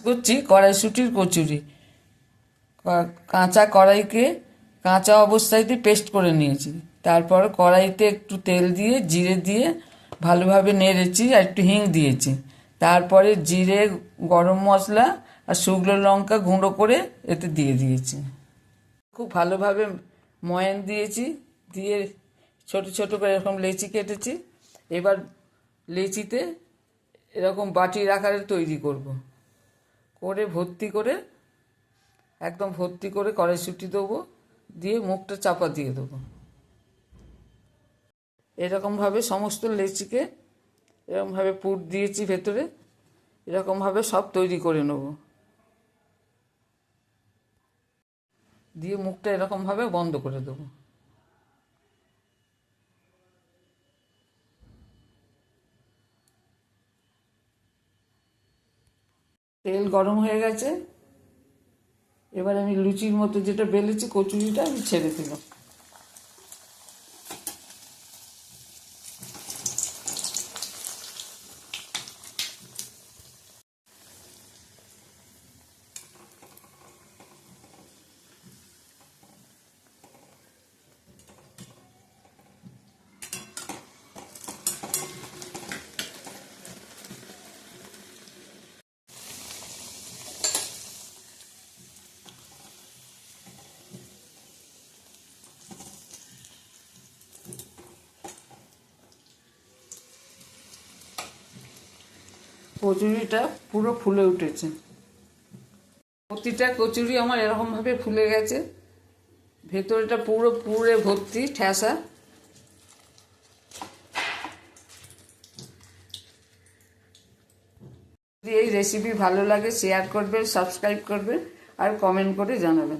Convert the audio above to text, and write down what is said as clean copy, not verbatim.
করছি কড়াইশুঁটির কচুরি। কাঁচা কড়াইকে কাঁচা অবস্থাতে পেস্ট করে নিয়েছি। তারপর কড়াইতে একটু তেল দিয়ে জিরে দিয়ে ভালোভাবে নেড়েছি আর একটু হিং দিয়েছি। তারপরে জিরে, গরম মশলা আর শুকনো লঙ্কা গুঁড়ো করে এতে দিয়ে দিয়েছি। খুব ভালোভাবে ময়ান দিয়েছি, দিয়ে ছোট ছোট করে এরকম লেচি কেটেছি। এবার লেচিতে এরকম বাটির আকারে তৈরি করব, করে ভর্তি করে একদম ভর্তি করে কড়াইশুঁটি দেবো, দিয়ে মুখটা চাপা দিয়ে দেবো। এরকমভাবে সমস্ত লেচিকে এরকমভাবে পুর দিয়েছি ভেতরে, এরকমভাবে সব তৈরি করে নেব। দিয়ে মুখটা এরকমভাবে বন্ধ করে দেবো। তেল গরম হয়ে গেছে, এবার আমি লুচির মতো যেটা বেলেছি কচুরিটা আমি ছেড়ে দিলাম। কচুরিটা পুরো ফুলে উঠেছে। প্রতিটা কচুরি আমার এরকমভাবে ফুলে গেছে, ভেতরটা পুরো পুরে ভর্তি ঠেসা। যদি এই রেসিপি ভালো লাগে শেয়ার করবেন, সাবস্ক্রাইব করবেন আর কমেন্ট করে জানাবেন।